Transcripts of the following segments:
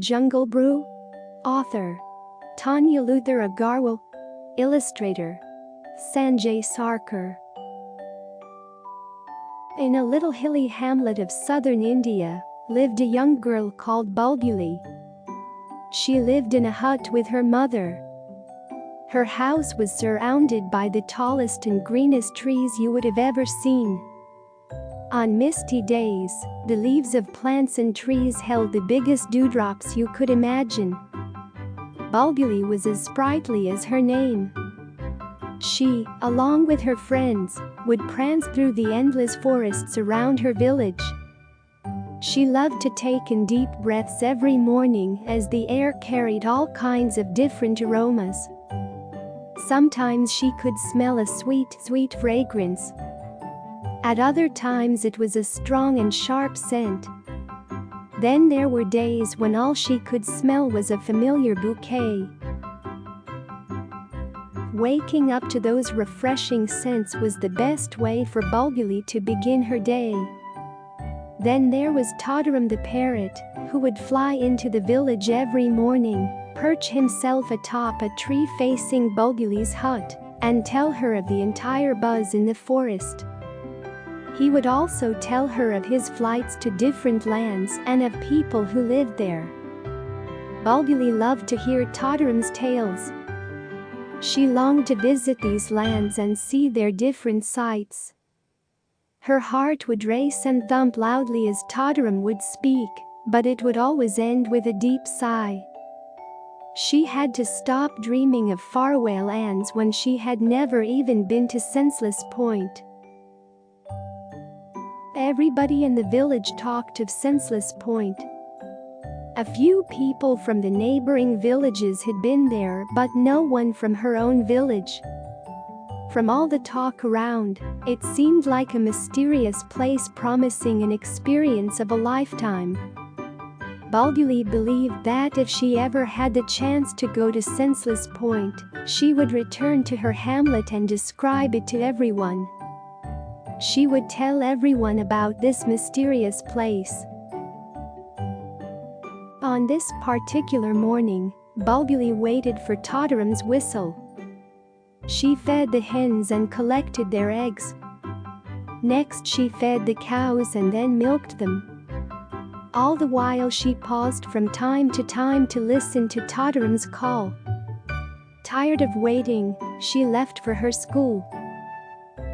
Jungle Brew? Author Tanya Agarwal. Illustrator Sanjay Sarkar. In a little hilly hamlet of southern India lived a young girl called Bulbuli. She lived in a hut with her mother. Her house was surrounded by the tallest and greenest trees you would have ever seen. On misty days, the leaves of plants and trees held the biggest dewdrops you could imagine. Bulbuli was as sprightly as her name. She, along with her friends, would prance through the endless forests around her village. She loved to take in deep breaths every morning as the air carried all kinds of different aromas. Sometimes she could smell a sweet fragrance. At other times it was a strong and sharp scent. Then there were days when all she could smell was a familiar bouquet. Waking up to those refreshing scents was the best way for Bulbuli to begin her day. Then there was Toddaram the parrot, who would fly into the village every morning, perch himself atop a tree facing Bulbuli's hut, and tell her of the entire buzz in the forest. He would also tell her of his flights to different lands and of people who lived there. Bulbuli loved to hear Toddaram's tales. She longed to visit these lands and see their different sights. Her heart would race and thump loudly as Toddaram would speak, but it would always end with a deep sigh. She had to stop dreaming of faraway lands when she had never even been to Senseless Point. Everybody in the village talked of Senseless Point. A few people from the neighboring villages had been there, but no one from her own village. From all the talk around, it seemed like a mysterious place promising an experience of a lifetime. Bulbuli believed that if she ever had the chance to go to Senseless Point, she would return to her hamlet and describe it to everyone. She would tell everyone about this mysterious place. On this particular morning, Bulbuli waited for Toddaram's whistle. She fed the hens and collected their eggs. Next she fed the cows and then milked them. All the while she paused from time to time to listen to Toddaram's call. Tired of waiting, she left for her school.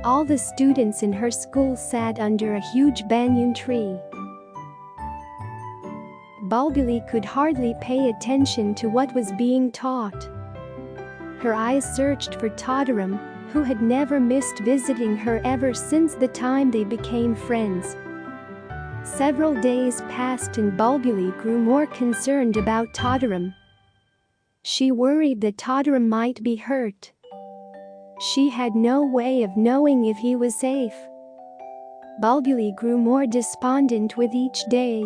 All the students in her school sat under a huge banyan tree. Bulbuli could hardly pay attention to what was being taught. Her eyes searched for Toddaram, who had never missed visiting her ever since the time they became friends. Several days passed and Bulbuli grew more concerned about Toddaram. She worried that Toddaram might be hurt. She had no way of knowing if he was safe. Bulbuli grew more despondent with each day.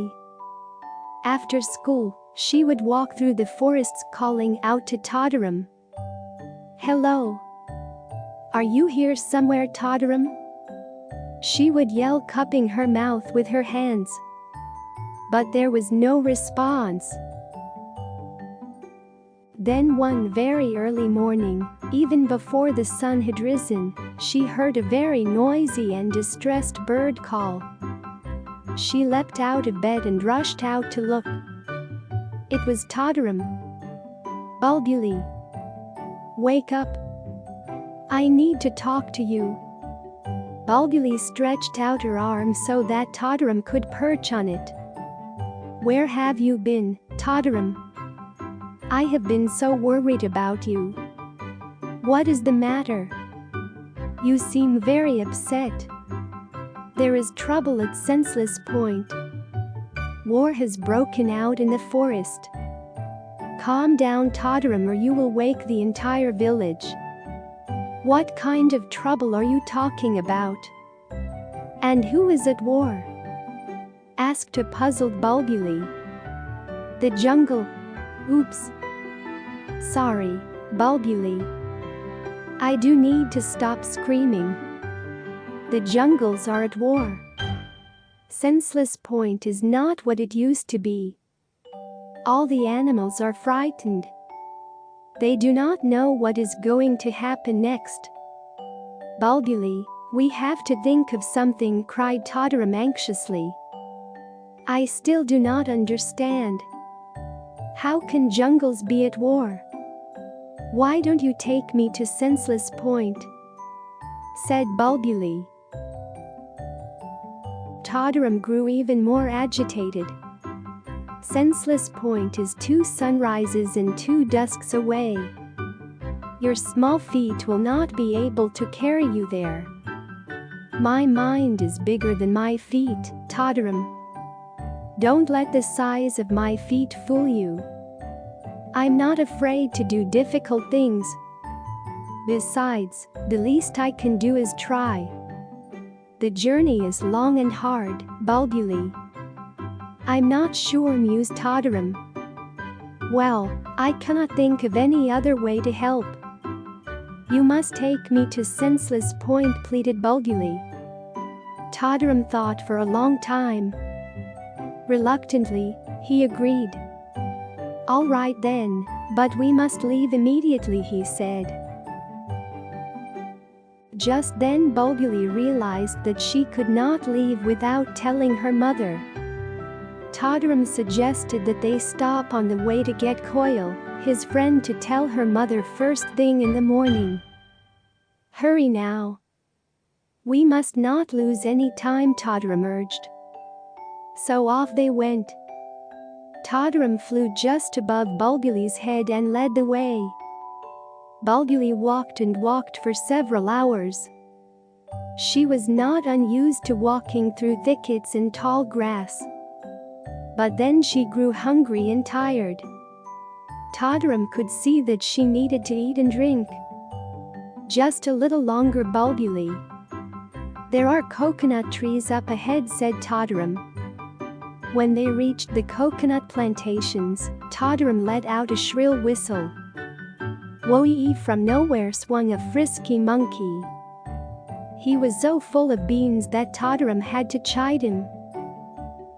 After school, she would walk through the forests calling out to Toddaram. "Hello. Are you here somewhere, Toddaram?" She would yell, cupping her mouth with her hands. But there was no response. Then one very early morning, even before the sun had risen, she heard a very noisy and distressed bird call. She leapt out of bed and rushed out to look. It was Toddaram. "Bulbuli. Wake up. I need to talk to you." Bulbuli stretched out her arm so that Toddaram could perch on it. "Where have you been, Toddaram? I have been so worried about you. What is the matter? You seem very upset. There is trouble at Senseless Point. War has broken out in the forest. Calm down, Toddaram, or you will wake the entire village." "What kind of trouble are you talking about? And who is at war?" asked a puzzled Bulbuli. "The jungle. Oops. Sorry, Bulbuli. I do need to stop screaming. The jungles are at war. Senseless Point is not what it used to be. All the animals are frightened. They do not know what is going to happen next. Bulbuli, we have to think of something, cried Totterum anxiously. I still do not understand. How can jungles be at war? Why don't you take me to Senseless Point? Said Bulbuli. Totterum grew even more agitated. Senseless Point is 2 sunrises and 2 dusks away. Your small feet will not be able to carry you there. My mind is bigger than my feet, Totterum. Don't let the size of my feet fool you. I'm not afraid to do difficult things. Besides, the least I can do is try. The journey is long and hard, Bulbuli. I'm not sure, mused Totterum. Well, I cannot think of any other way to help. You must take me to Senseless Point, pleaded Bulbuli. Totterum thought for a long time. Reluctantly, he agreed. All right then, but we must leave immediately, he said. Just then Bulbuli realized that she could not leave without telling her mother. Totterum suggested that they stop on the way to get Coil, his friend, to tell her mother first thing in the morning. Hurry now. We must not lose any time, Totterum urged. So off they went. Totterum flew just above Bulbuli's head and led the way. Bulbuli walked and walked for several hours. She was not unused to walking through thickets and tall grass. But then she grew hungry and tired. Totterum could see that she needed to eat and drink. Just a little longer, Bulbuli. There are coconut trees up ahead, said Totterum. When they reached the coconut plantations, Totterum let out a shrill whistle. Whoa-ee! From nowhere swung a frisky monkey. He was so full of beans that Totterum had to chide him.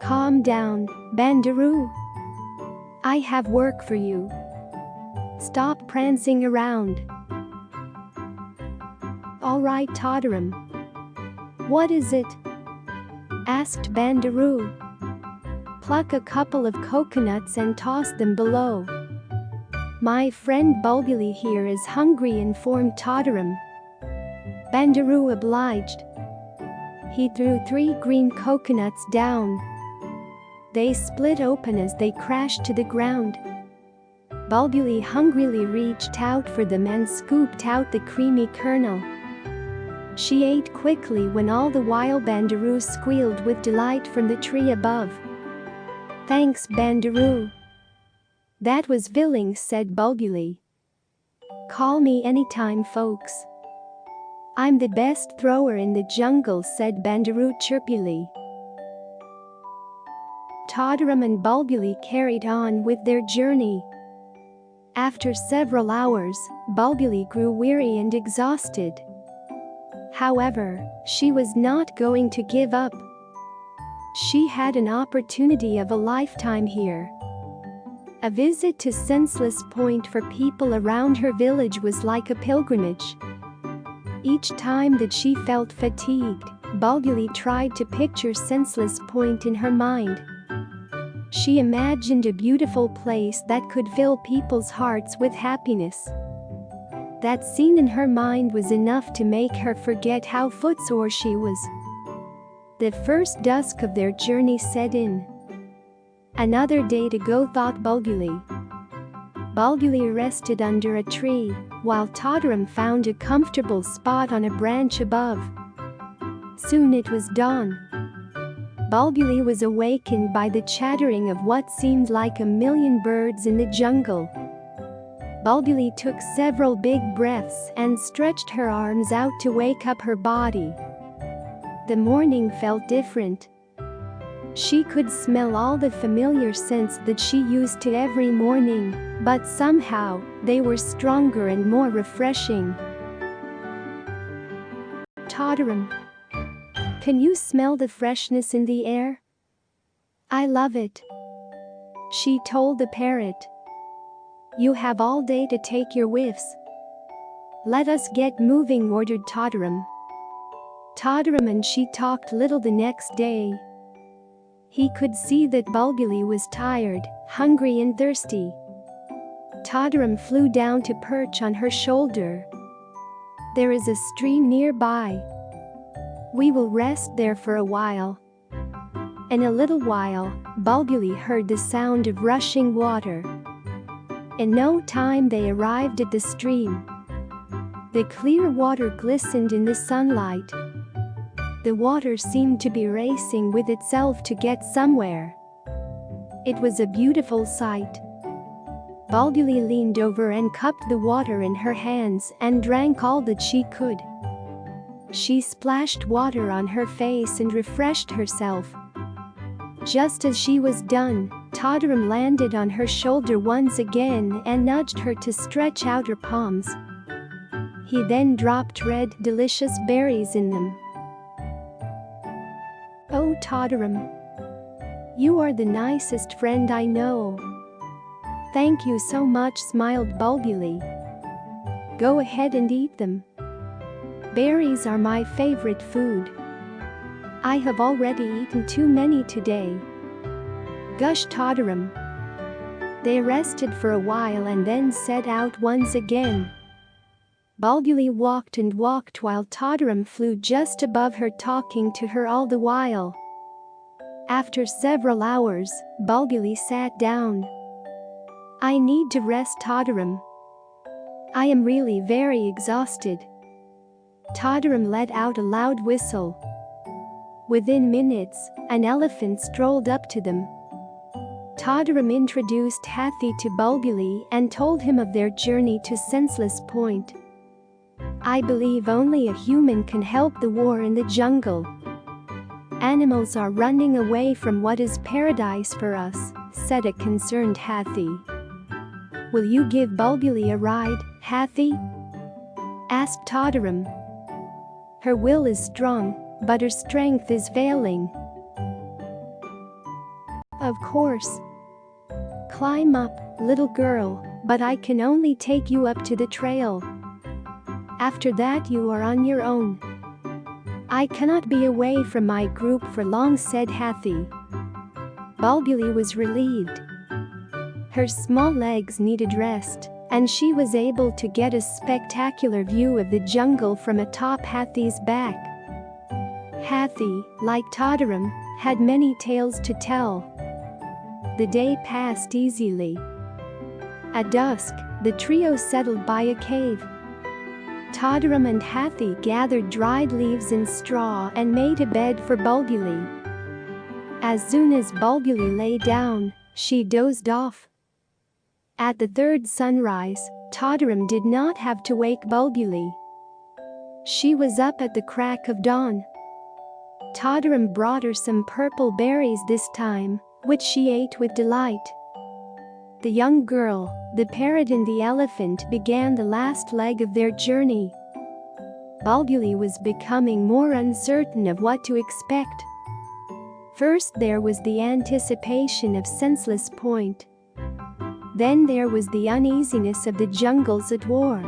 Calm down, Bandaroo. I have work for you. Stop prancing around. All right, Totterum. What is it? Asked Bandaroo. Pluck a couple of coconuts and toss them below. My friend Bulbuli here is hungry, informed Totterum. Bandaroo obliged. He threw 3 green coconuts down. They split open as they crashed to the ground. Bulbuli hungrily reached out for them and scooped out the creamy kernel. She ate quickly when all the while Bandaroo squealed with delight from the tree above. Thanks, Bandaroo. That was villing, said Bulbuli. Call me anytime, folks. I'm the best thrower in the jungle, said Bandaroo chirpily. Totterum and Bulbuli carried on with their journey. After several hours, Bulbuli grew weary and exhausted. However, she was not going to give up. She had an opportunity of a lifetime here. A visit to Senseless Point for people around her village was like a pilgrimage. Each time that she felt fatigued, Bulbuli tried to picture Senseless Point in her mind. She imagined a beautiful place that could fill people's hearts with happiness. That scene in her mind was enough to make her forget how footsore she was. The first dusk of their journey set in. Another day to go, thought Bulbuli. Bulbuli rested under a tree, while Totterum found a comfortable spot on a branch above. Soon it was dawn. Bulbuli was awakened by the chattering of what seemed like a million birds in the jungle. Bulbuli took several big breaths and stretched her arms out to wake up her body. The morning felt different. She could smell all the familiar scents that she used to every morning, but somehow, they were stronger and more refreshing. Totterum. Can you smell the freshness in the air? I love it. she told the parrot. "You have all day to take your whiffs." "Let us get moving," ordered Totterum. Totterum and she talked little the next day. He could see that Bulbuli was tired, hungry and thirsty. Totterum flew down to perch on her shoulder. "There is a stream nearby. We will rest there for a while." In a little while, Bulbuli heard the sound of rushing water. In no time they arrived at the stream. The clear water glistened in the sunlight. The water seemed to be racing with itself to get somewhere. It was a beautiful sight. Bulbuli leaned over and cupped the water in her hands and drank all that she could. She splashed water on her face and refreshed herself. Just as she was done, Totterum landed on her shoulder once again and nudged her to stretch out her palms. He then dropped red, delicious berries in them. "Oh, Totterum, you are the nicest friend I know." "Thank you so much," smiled Bulbuli. "Go ahead and eat them. Berries are my favorite food. I have already eaten too many today," gushed Totterum. They rested for a while and then set out once again. Bulbuli walked and walked while Totterum flew just above her, talking to her all the while. After several hours, Bulbuli sat down. "I need to rest, Totterum. I am really very exhausted." Totterum let out a loud whistle. Within minutes, an elephant strolled up to them. Totterum introduced Hathi to Bulbuli and told him of their journey to Senseless Point. "I believe only a human can help the war in the jungle. Animals are running away from what is paradise for us," said a concerned Hathi. "Will you give Bulbuli a ride, Hathi?" asked Totterum. "Her will is strong, but her strength is failing." "Of course. Climb up, little girl, but I can only take you up to the trail. After that you are on your own." "I cannot be away from my group for long," said Hathi. Bulbuli was relieved. Her small legs needed rest, and she was able to get a spectacular view of the jungle from atop Hathi's back. Hathi, like Totterum, had many tales to tell. The day passed easily. At dusk, the trio settled by a cave. Totterum and Hathi gathered dried leaves and straw and made a bed for Bulbuli. As soon as Bulbuli lay down, she dozed off. At the third sunrise, Totterum did not have to wake Bulbuli. She was up at the crack of dawn. Totterum brought her some purple berries this time, which she ate with delight. The young girl, the parrot and the elephant began the last leg of their journey. Bulbuli was becoming more uncertain of what to expect. First there was the anticipation of Senseless Point. Then there was the uneasiness of the jungles at war.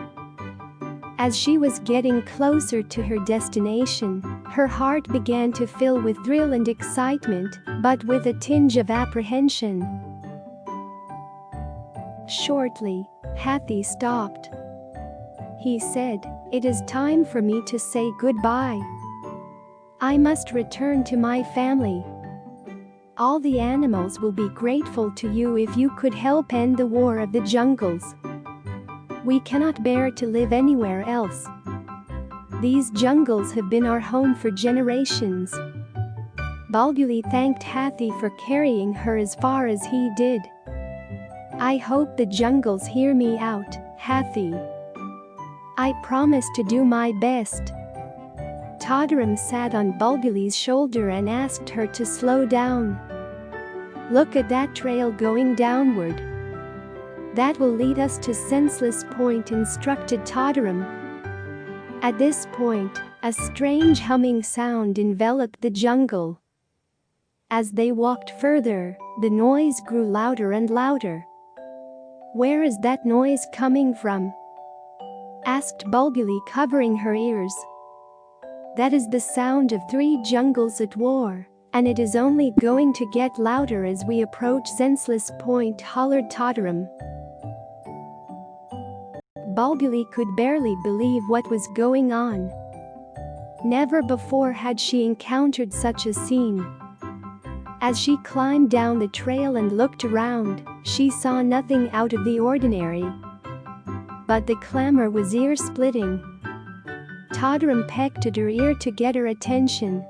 As she was getting closer to her destination, her heart began to fill with thrill and excitement, but with a tinge of apprehension. Shortly, Hathi stopped. He said, "It is time for me to say goodbye. I must return to my family. All the animals will be grateful to you if you could help end the war of the jungles. We cannot bear to live anywhere else. These jungles have been our home for generations." Bulbuli thanked Hathi for carrying her as far as he did. "I hope the jungles hear me out, Hathi. I promise to do my best." Totterum sat on Bulbuli's shoulder and asked her to slow down. "Look at that trail going downward. That will lead us to Senseless Point," instructed Totterum. At this point, a strange humming sound enveloped the jungle. As they walked further, The noise grew louder and louder. "Where is that noise coming from?" asked Bulbuli, covering her ears. "That is the sound of 3 jungles at war, and it is only going to get louder as we approach Senseless Point," hollered Totterum. Bulbuli could barely believe what was going on. Never before had she encountered such a scene. As she climbed down the trail and looked around, she saw nothing out of the ordinary. But the clamor was ear-splitting. Totterum pecked at her ear to get her attention.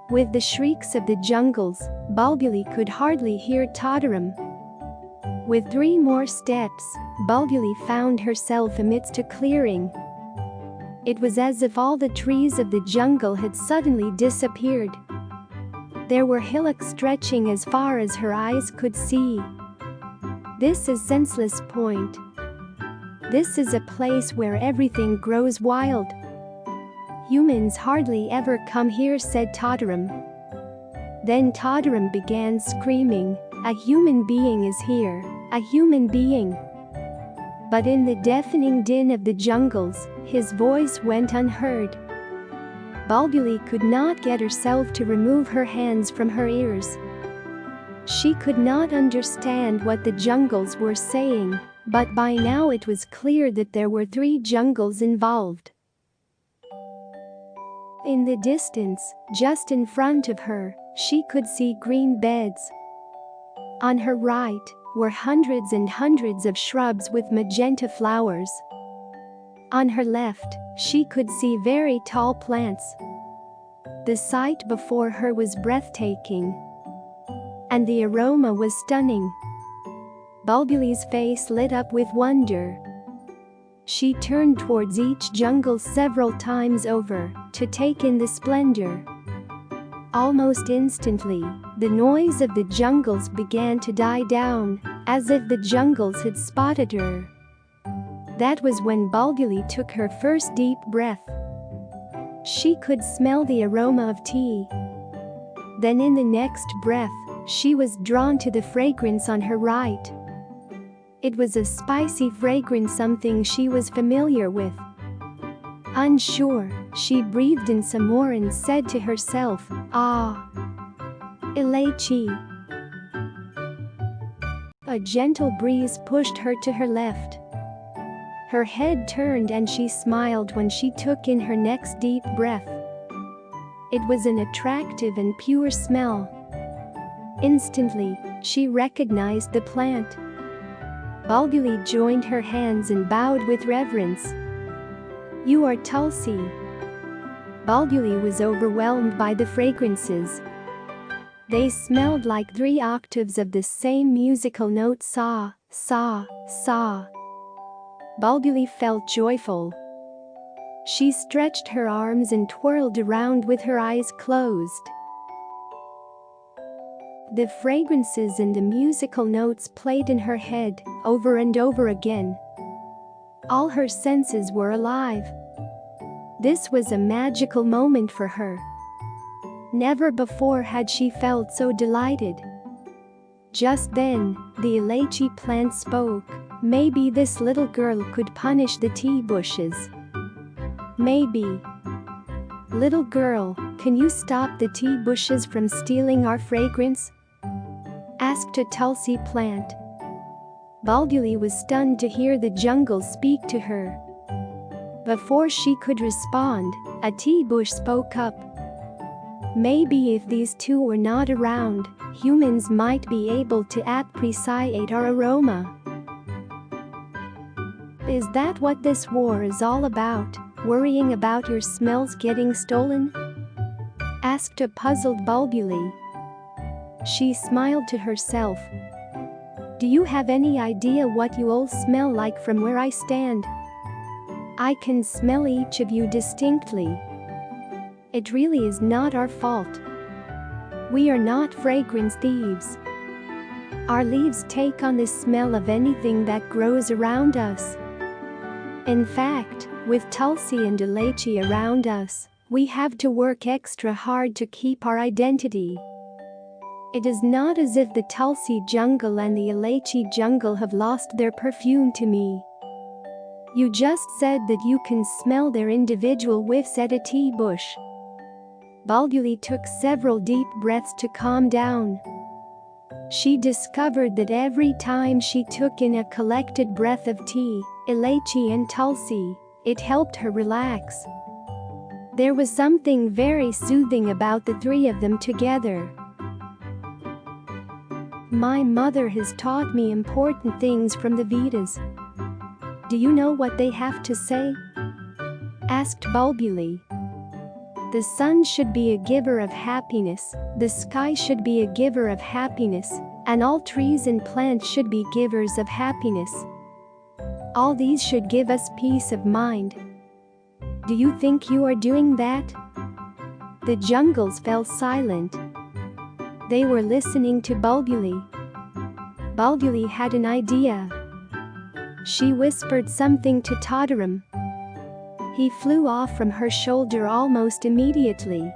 With the shrieks of the jungles, Bulbuli could hardly hear Totterum. With 3 more steps, Bulbuli found herself amidst a clearing. It was as if all the trees of the jungle had suddenly disappeared. There were hillocks stretching as far as her eyes could see. This is Senseless Point. This is a place where everything grows wild. Humans hardly ever come here, said Totterum. Then Totterum began screaming, "A human being is here, a human being!" But in the deafening din of the jungles, his voice went unheard. Bulbuli could not get herself to remove her hands from her ears. She could not understand what the jungles were saying, but by now it was clear that there were 3 jungles involved. In the distance, just in front of her, she could see green beds. On her right were hundreds and hundreds of shrubs with magenta flowers. On her left, she could see very tall plants. The sight before her was breathtaking. And the aroma was stunning. Bulbuli's face lit up with wonder. She turned towards each jungle several times over to take in the splendor. Almost instantly, the noise of the jungles began to die down, as if the jungles had spotted her. That was when Bulbuli took her first deep breath. She could smell the aroma of tea. Then in the next breath, she was drawn to the fragrance on her right. It was a spicy fragrance, something she was familiar with. Unsure, she breathed in some more and said to herself, "Ah, Ilachi." A gentle breeze pushed her to her left. Her head turned and she smiled when she took in her next deep breath. It was an attractive and pure smell. Instantly, she recognized the plant. Bulbuli joined her hands and bowed with reverence. "You are Tulsi." Bulbuli was overwhelmed by the fragrances. They smelled like 3 octaves of the same musical note, sa, sa, sa. Bulbuli felt joyful. She stretched her arms and twirled around with her eyes closed. The fragrances and the musical notes played in her head, over and over again. All her senses were alive. This was a magical moment for her. Never before had she felt so delighted. Just then, the Ilachi plant spoke. Maybe this little girl could punish the tea bushes. Maybe. "Little girl, can you stop the tea bushes from stealing our fragrance?" asked a Tulsi plant. Bulbuli was stunned to hear the jungle speak to her. Before she could respond, a tea bush spoke up. "Maybe if these 2 were not around, humans might be able to appreciate our aroma." "Is that what this war is all about, worrying about your smells getting stolen?" asked a puzzled Bulbuli. She smiled to herself. "Do you have any idea what you all smell like from where I stand? I can smell each of you distinctly. It really is not our fault. We are not fragrance thieves. Our leaves take on the smell of anything that grows around us. In fact, with Tulsi and Ilachi around us, we have to work extra hard to keep our identity. It is not as if the tulsi jungle and the elaichi jungle have lost their perfume to me. You just said that you can smell their individual whiffs at a tea bush. Bulbuli took several deep breaths to calm down. She discovered that every time she took in a collected breath of tea, elaichi and tulsi, it helped her relax. There was something very soothing about the three of them together. My mother has taught me important things from the Vedas. Do you know what they have to say? Asked Bulbuli. The sun should be a giver of happiness, the sky should be a giver of happiness, and all trees and plants should be givers of happiness. All these should give us peace of mind. Do you think you are doing that? The jungles fell silent. They were listening to Bulbuli. Bulbuli had an idea. She whispered something to Tadaram. He flew off from her shoulder almost immediately.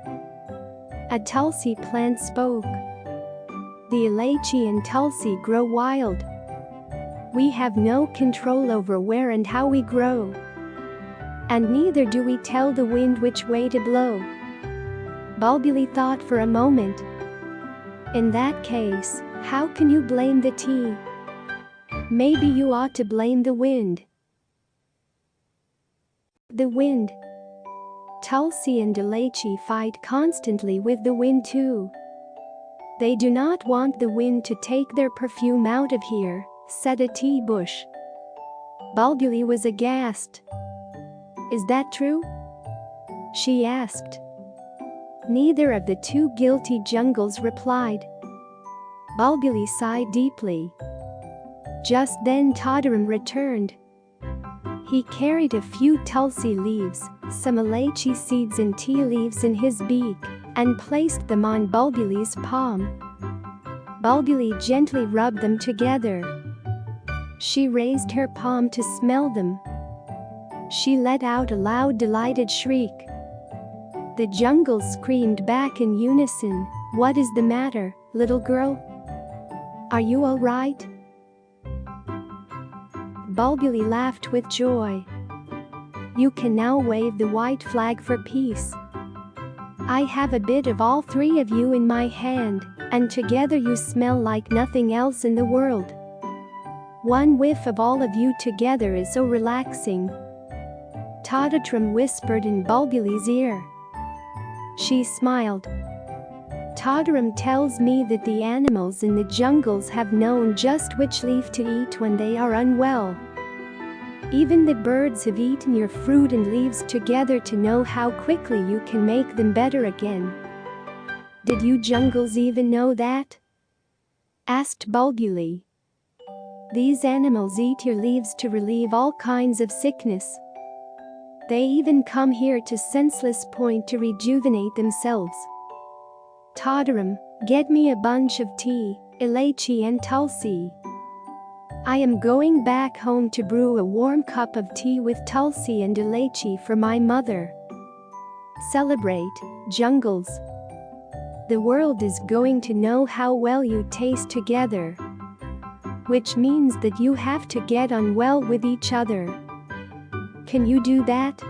A tulsi plant spoke. The elaichi and tulsi grow wild. We have no control over where and how we grow. And neither do we tell the wind which way to blow. Bulbuli thought for a moment. In that case, how can you blame the tea? Maybe you ought to blame the wind. The wind. Tulsi and elaichi fight constantly with the wind too. They do not want the wind to take their perfume out of here, said a tea bush. Bulbuli was aghast. Is that true? She asked. Neither of the two guilty jungles replied. Bulbuli sighed deeply. Just then Tadaram returned. He carried a few tulsi leaves, some elaichi seeds and tea leaves in his beak, and placed them on Bulbuli's palm. Bulbuli gently rubbed them together. She raised her palm to smell them. She let out a loud delighted shriek. The jungle screamed back in unison, "What is the matter, little girl? Are you all right?" Bulbuli laughed with joy. You can now wave the white flag for peace. I have a bit of all three of you in my hand, and together you smell like nothing else in the world. One whiff of all of you together is so relaxing. Tadaram whispered in Bulbuli's ear. She smiled. Tadaram tells me that the animals in the jungles have known just which leaf to eat when they are unwell. Even the birds have eaten your fruit and leaves together to know how quickly you can make them better again. Did you jungles even know that? Asked Bulbuli. These animals eat your leaves to relieve all kinds of sickness. They even come here to Senseless Point to rejuvenate themselves. Tadaram, get me a bunch of tea, elaichi and tulsi. I am going back home to brew a warm cup of tea with tulsi and elaichi for my mother. Celebrate, jungles. The world is going to know how well you taste together. Which means that you have to get on well with each other. Can you do that?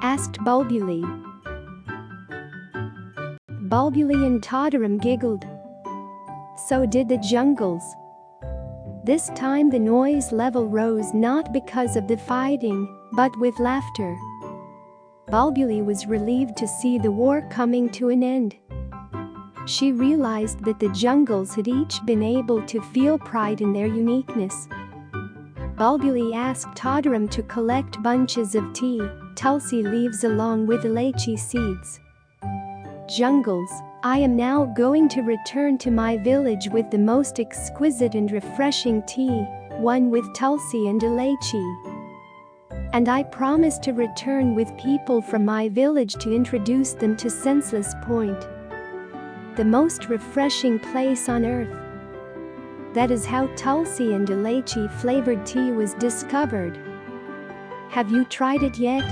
Asked Bulbuli. Bulbuli and Tadaram giggled. So did the jungles. This time the noise level rose not because of the fighting, but with laughter. Bulbuli was relieved to see the war coming to an end. She realized that the jungles had each been able to feel pride in their uniqueness. Bulbuli asked Tadaram to collect bunches of tea, tulsi leaves along with elaichi seeds. Jungles, I am now going to return to my village with the most exquisite and refreshing tea, one with tulsi and elaichi. And I promise to return with people from my village to introduce them to Senseless Point. The most refreshing place on earth. That is how tulsi and elaichi flavored tea was discovered. Have you tried it yet?